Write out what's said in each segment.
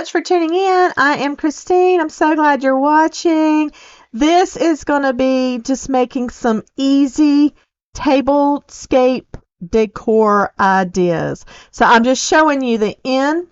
much for tuning in. I am Christine. I'm so glad you're watching. This is going to be just making some easy tablescape decor ideas. So I'm just showing you the end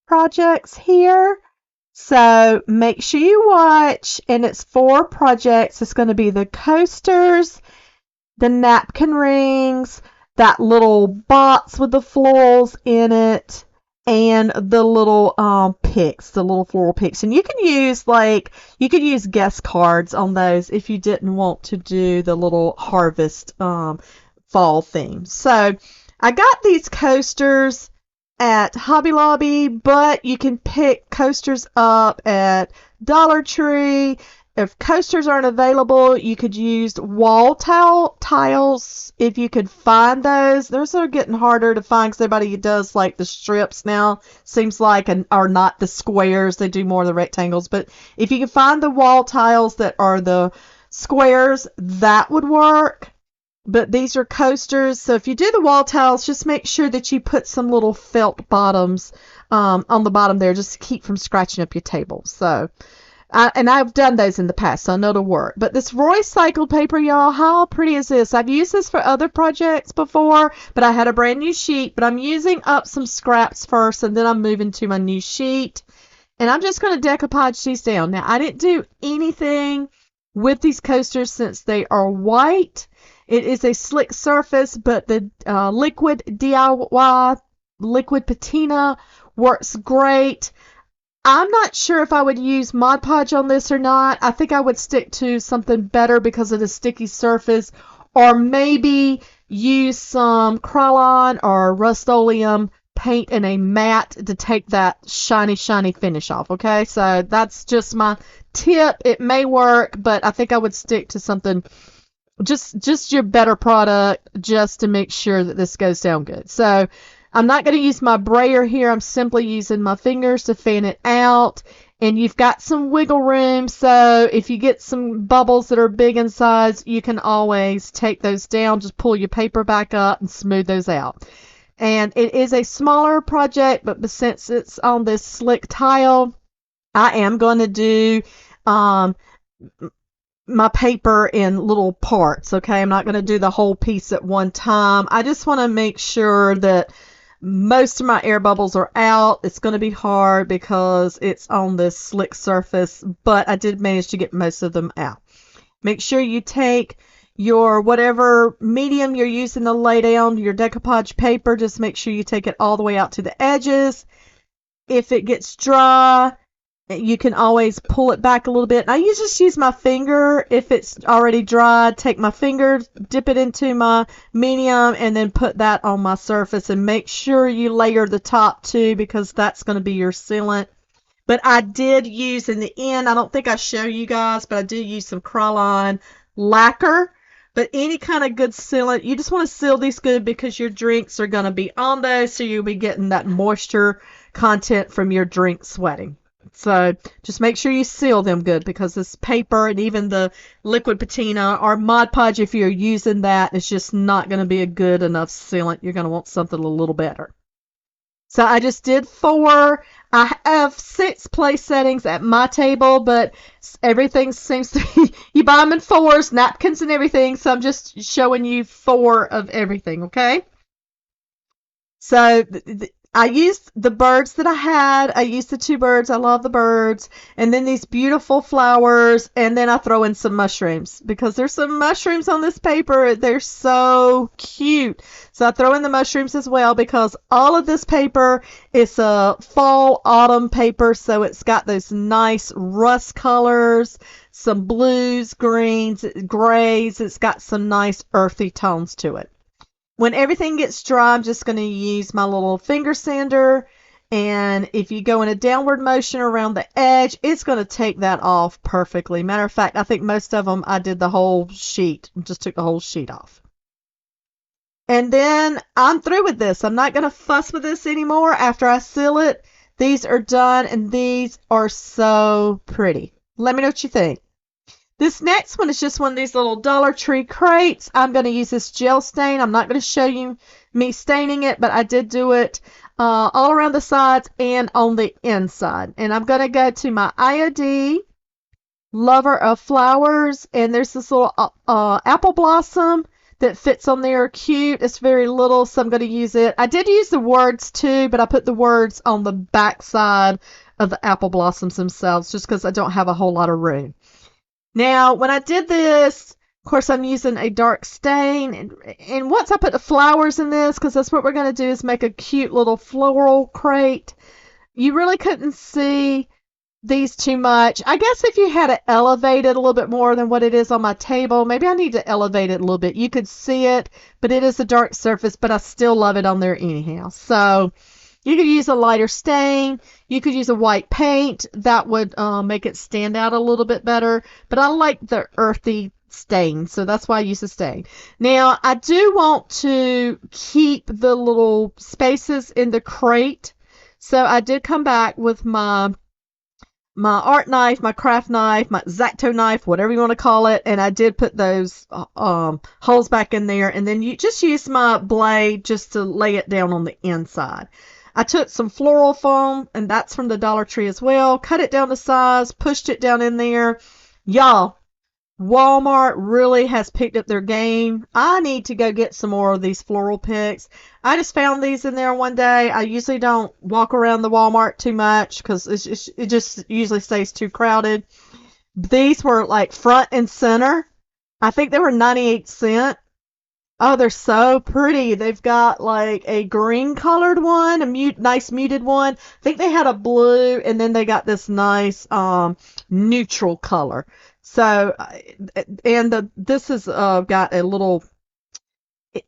projects here. So make sure you watch, and it's 4 projects. It's going to be the coasters, the napkin rings, that little box with the florals in it, and the little picks, the little floral picks. And you can use guest cards on those if you didn't want to do the little harvest fall theme. So I got these coasters at Hobby Lobby, but you can pick coasters up at Dollar Tree. If coasters aren't available, you could use wall tiles if you could find those. Those are getting harder to find because everybody does like the strips now, seems like, and are not the squares. They do more of the rectangles. But if you can find the wall tiles that are the squares, that would work. But these are coasters, so if you do the wall tiles, just make sure that you put some little felt bottoms on the bottom there just to keep from scratching up your table. So. And I've done those in the past, so I know it'll work. But this Roycycled paper, y'all, how pretty is this? I've used this for other projects before, but I had a brand new sheet. But I'm using up some scraps first, and then I'm moving to my new sheet. And I'm just going to decoupage these down. Now, I didn't do anything with these coasters since they are white. It is a slick surface, but the liquid DIY, liquid patina, works great. I'm not sure if I would use Mod Podge on this or not. I think I would stick to something better because of the sticky surface, or maybe use some Krylon or Rust-Oleum paint in a matte to take that shiny finish off, okay? So that's just my tip. It may work, but I think I would stick to something, just your better product, just to make sure that this goes down good. So I'm not going to use my brayer here. I'm simply using my fingers to fan it out. And you've got some wiggle room, so if you get some bubbles that are big in size, you can always take those down. Just pull your paper back up and smooth those out. And it is a smaller project, but since it's on this slick tile, I am going to do my paper in little parts, okay? I'm not going to do the whole piece at one time. I just want to make sure that most of my air bubbles are out. It's going to be hard because it's on this slick surface, but I did manage to get most of them out. Make sure you take your whatever medium you're using to lay down your decoupage paper, just make sure you take it all the way out to the edges. If it gets dry, you can always pull it back a little bit. I just use my finger. If it's already dry, take my finger, dip it into my medium, and then put that on my surface. And make sure you layer the top too, because that's going to be your sealant. But I did use in the end, I don't think I show you guys, but I do use some Krylon lacquer. But any kind of good sealant, you just want to seal these good because your drinks are going to be on those, so you'll be getting that moisture content from your drink sweating. So just make sure you seal them good, because this paper and even the liquid patina or Mod Podge, if you're using that, it's just not going to be a good enough sealant. You're going to want something a little better. So I just did 4. I have 6 place settings at my table, but everything seems to be, you buy them in 4s, napkins and everything. So I'm just showing you 4 of everything, okay? So I used the birds that I had. I used the 2 birds. I love the birds. And then these beautiful flowers. And then I throw in some mushrooms because there's some mushrooms on this paper. They're so cute. So I throw in the mushrooms as well because all of this paper is a fall autumn paper. So it's got those nice rust colors, some blues, greens, grays. It's got some nice earthy tones to it. When everything gets dry, I'm just going to use my little finger sander, and if you go in a downward motion around the edge, it's going to take that off perfectly. Matter of fact, I think most of them I did the whole sheet, just took the whole sheet off. And then I'm through with this. I'm not going to fuss with this anymore after I seal it. These are done, and these are so pretty. Let me know what you think. This next one is just one of these little Dollar Tree crates. I'm going to use this gel stain. I'm not going to show you me staining it, but I did do it all around the sides and on the inside. And I'm going to go to my IOD Lover of Flowers, and there's this little apple blossom that fits on there. Cute. It's very little, so I'm going to use it. I did use the words too, but I put the words on the back side of the apple blossoms themselves just because I don't have a whole lot of room. Now, when I did this, of course, I'm using a dark stain, and once I put the flowers in this, because that's what we're going to do, is make a cute little floral crate. You really couldn't see these too much. I guess if you had it elevated a little bit more than what it is on my table, maybe I need to elevate it a little bit. You could see it, but it is a dark surface, but I still love it on there anyhow. So you could use a lighter stain. You could use a white paint. That would make it stand out a little bit better, but I like the earthy stain, so that's why I use the stain. Now, I do want to keep the little spaces in the crate, so I did come back with my art knife, my craft knife, my X-Acto knife, whatever you want to call it, and I did put those holes back in there, and then you just use my blade just to lay it down on the inside. I took some floral foam, and that's from the Dollar Tree as well, cut it down to size, pushed it down in there. Y'all, Walmart really has picked up their game. I need to go get some more of these floral picks. I just found these in there one day. I usually don't walk around the Walmart too much because it just usually stays too crowded. These were like front and center. I think they were 98¢. Oh, they're so pretty. They've got like a green colored one, a nice muted one. I think they had a blue, and then they got this nice neutral color. So, and this has got a little,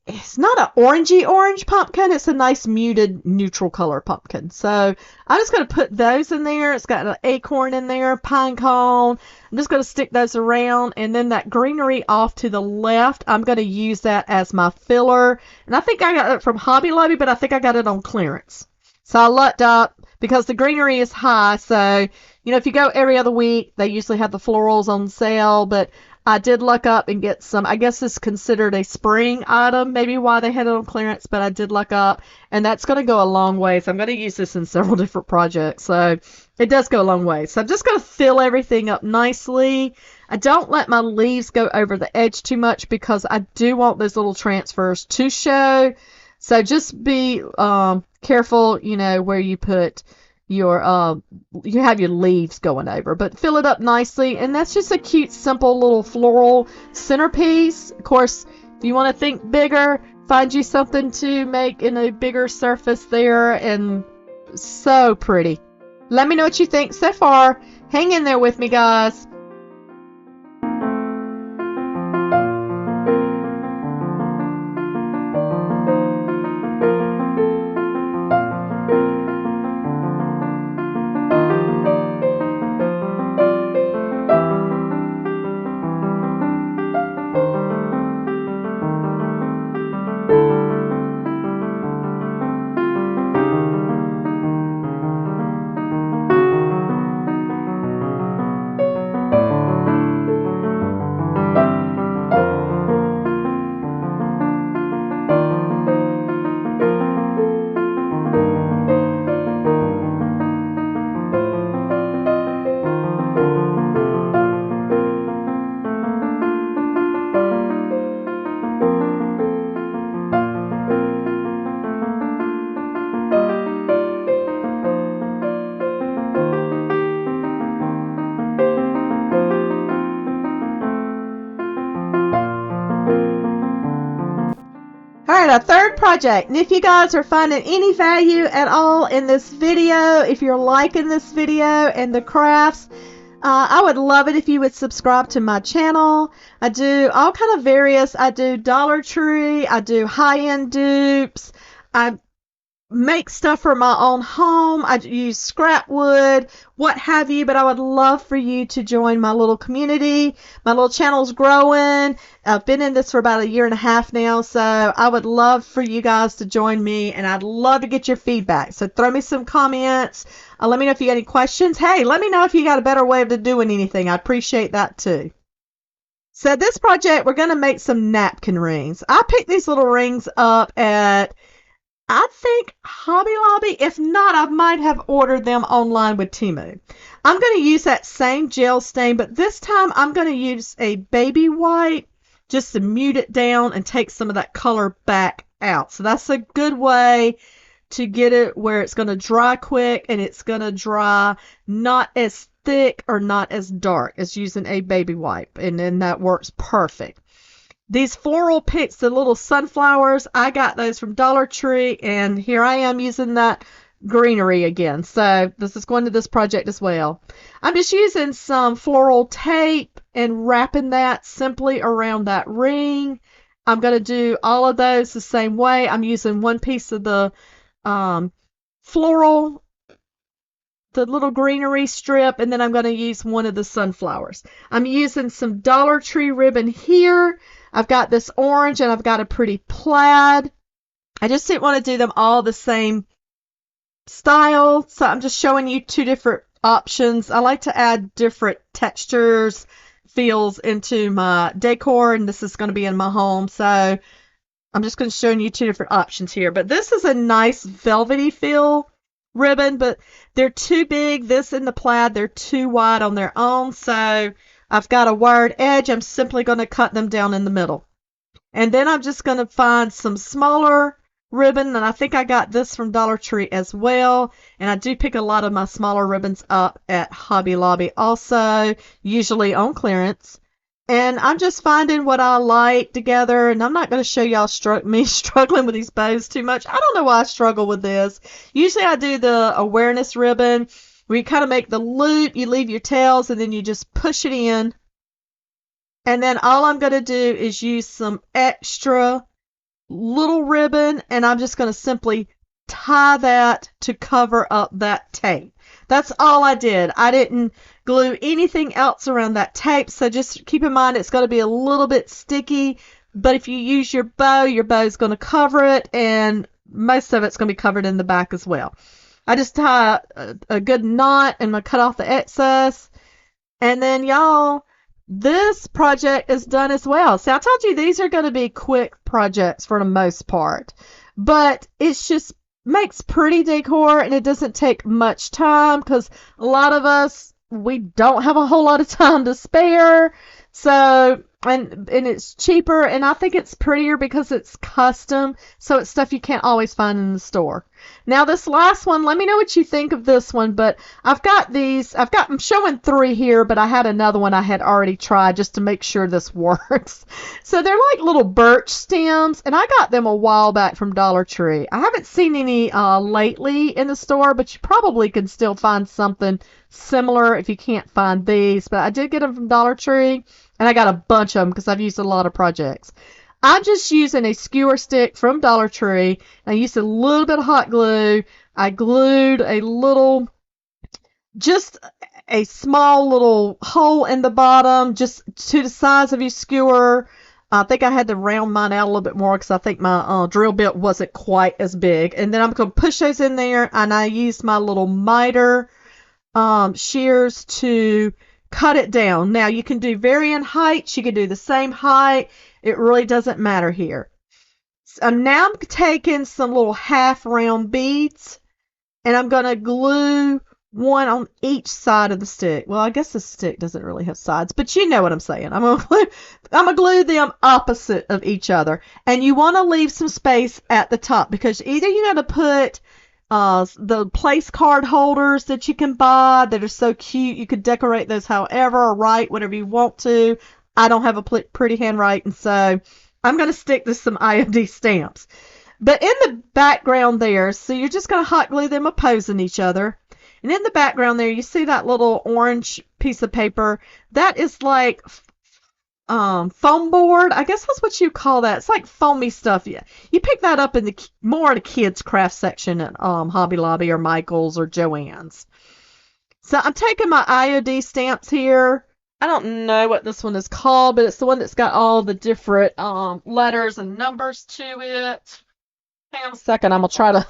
it's not an orangey orange pumpkin. It's a nice muted neutral color pumpkin. So I'm just going to put those in there. It's got an acorn in there, pine cone. I'm just going to stick those around. And then that greenery off to the left, I'm going to use that as my filler. And I think I got it from Hobby Lobby, but I think I got it on clearance. So I lucked up because the greenery is high. So, you know, if you go every other week, they usually have the florals on sale, but I did luck up and get some. I guess it's considered a spring item, maybe why they had it on clearance, but I did luck up, and that's going to go a long way. So I'm going to use this in several different projects. So it does go a long way. So I'm just going to fill everything up nicely. I don't let my leaves go over the edge too much because I do want those little transfers to show. So just be careful, you know, where you put your you have your leaves going over, but fill it up nicely. And that's just a cute, simple little floral centerpiece. Of course, if you want to think bigger, find you something to make in a bigger surface there, and so pretty. Let me know what you think so far. Hang in there with me, guys. Alright, our third project. And if you guys are finding any value at all in this video, if you're liking this video and the crafts, I would love it if you would subscribe to my channel. I do all kind of various. I do Dollar Tree. I do high-end dupes. I make stuff for my own home. I use scrap wood, what have you, but I would love for you to join my little community. My little channel's growing. I've been in this for about 1.5 years now, so I would love for you guys to join me, and I'd love to get your feedback. So throw me some comments. Let me know if you got any questions. Hey, let me know if you got a better way of doing anything. I appreciate that too. So this project, we're going to make some napkin rings. I picked these little rings up at I think Hobby Lobby. If not, I might have ordered them online with Temu. I'm going to use that same gel stain, but this time I'm going to use a baby white just to mute it down and take some of that color back out. So that's a good way to get it where it's going to dry quick and it's going to dry not as thick or not as dark as using a baby wipe. And then that works perfect. These floral picks, the little sunflowers, I got those from Dollar Tree, and here I am using that greenery again. So this is going to this project as well. I'm just using some floral tape and wrapping that simply around that ring. I'm going to do all of those the same way. I'm using one piece of the floral, the little greenery strip, and then I'm going to use one of the sunflowers. I'm using some Dollar Tree ribbon here. I've got this orange and I've got a pretty plaid. I just didn't want to do them all the same style, so I'm just showing you two different options. I like to add different textures, feels into my decor, and this is going to be in my home, so I'm just going to show you two different options here. But this is a nice velvety feel ribbon, but they're too big. This and the plaid, they're too wide on their own, so I've got a wired edge. I'm simply going to cut them down in the middle. And then I'm just going to find some smaller ribbon, and I think I got this from Dollar Tree as well. And I do pick a lot of my smaller ribbons up at Hobby Lobby also, usually on clearance. And I'm just finding what I like together, and I'm not going to show y'all me struggling with these bows too much. I don't know why I struggle with this. Usually I do the awareness ribbon, where you kind of make the loop, you leave your tails, and then you just push it in. And then all I'm going to do is use some extra little ribbon, and I'm just going to simply tie that to cover up that tape. That's all I did. I didn't glue anything else around that tape, so just keep in mind it's going to be a little bit sticky, but if you use your bow is going to cover it, and most of it's going to be covered in the back as well. I just tie a good knot, and I'm going to cut off the excess, and then y'all, this project is done as well. See, I told you these are going to be quick projects for the most part, but it's just makes pretty decor, and it doesn't take much time because a lot of us, we don't have a whole lot of time to spare. So, and it's cheaper, and I think it's prettier because it's custom, so it's stuff you can't always find in the store. Now this last one, let me know what you think of this one, but I'm showing 3 here, but I had another one I had already tried just to make sure this works. So they're like little birch stems, and I got them a while back from Dollar Tree. I haven't seen any lately in the store, but you probably can still find something similar if you can't find these, but I did get them from Dollar Tree, and I got a bunch of them because I've used a lot of projects. I'm just using a skewer stick from Dollar Tree. I used a little bit of hot glue. I glued just a small little hole in the bottom, just to the size of your skewer. I think I had to round mine out a little bit more because I think my drill bit wasn't quite as big. And then I'm going to push those in there, and I used my little miter shears to cut it down. Now you can do varying heights. You can do the same height. It really doesn't matter here. So now I'm taking some little half round beads, and I'm going to glue one on each side of the stick. Well, I guess the stick doesn't really have sides, but you know what I'm saying. I'm going to glue them opposite of each other. And you want to leave some space at the top because either you're going to put the place card holders that you can buy that are so cute. You could decorate those however or write whatever you want to. I don't have a pretty handwriting, so I'm going to stick to some IOD stamps. But in the background there, so you're just going to hot glue them opposing each other. And in the background there, you see that little orange piece of paper. That is like foam board. I guess that's what you call that. It's like foamy stuff. Yeah, you pick that up in the more of the kids' craft section at Hobby Lobby or Michael's or Joann's. So I'm taking my IOD stamps here. I don't know what this one is called, but it's the one that's got all the different letters and numbers to it. Hang on a second. I'm going to try to...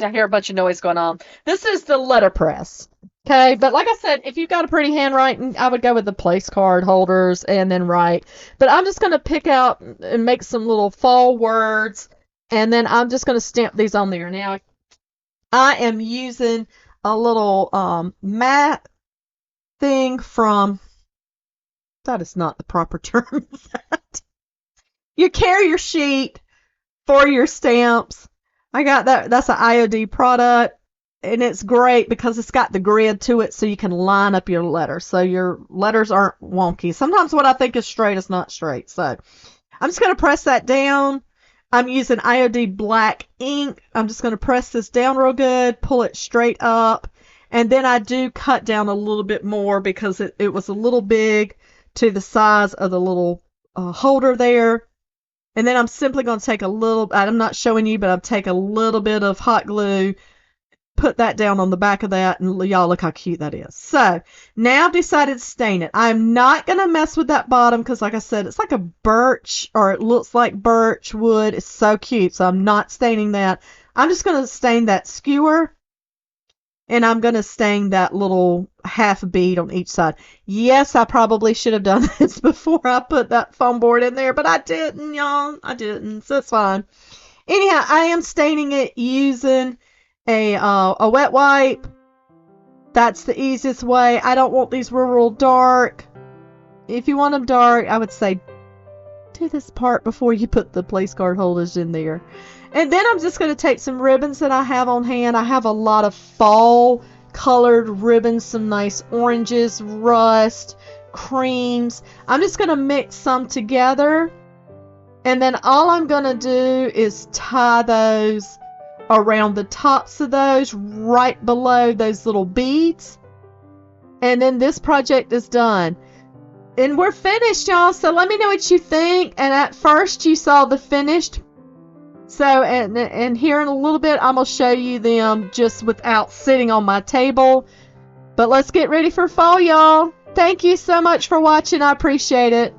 I hear a bunch of noise going on. This is the letterpress. Okay, but like I said, if you've got a pretty handwriting, I would go with the place card holders and then write. But I'm just going to pick out and make some little fall words And then I'm just going to stamp these on there. Now, I am using a little matte thing from, that is not the proper term. You carrier sheet for your stamps. I got that. That's an IOD product. And it's great because it's got the grid to it so you can line up your letters. So your letters aren't wonky. Sometimes what I think is straight is not straight. So I'm just going to press that down. I'm using IOD black ink. I'm just going to press this down real good, pull it straight up. And then I do cut down a little bit more because it was a little big to the size of the little holder there. And then I'm simply going to take a little, I'm not showing you, but I'll take a little bit of hot glue, put that down on the back of that, and y'all look how cute that is. So now I've decided to stain it. I'm not going to mess with that bottom because, like I said, it's like a birch, or it looks like birch wood. It's so cute, so I'm not staining that. I'm just going to stain that skewer, and I'm going to stain that little half bead on each side. Yes, I probably should have done this before I put that foam board in there, but I didn't, y'all. I didn't, so it's fine. Anyhow, I am staining it using a wet wipe. That's the easiest way. I don't want these real dark. If you want them dark, I would say do this part before you put the place card holders in there. And then I'm just going to take some ribbons that I have on hand. I have a lot of fall colored ribbons, some nice oranges, rust, creams. I'm just going to mix some together. And then all I'm going to do is tie those around the tops of those, right below those little beads. And then this project is done. And we're finished, y'all. So let me know what you think. And at first you saw the finished. So, and here in a little bit, I'm going to show you them just without sitting on my table. But let's get ready for fall, y'all. Thank you so much for watching. I appreciate it.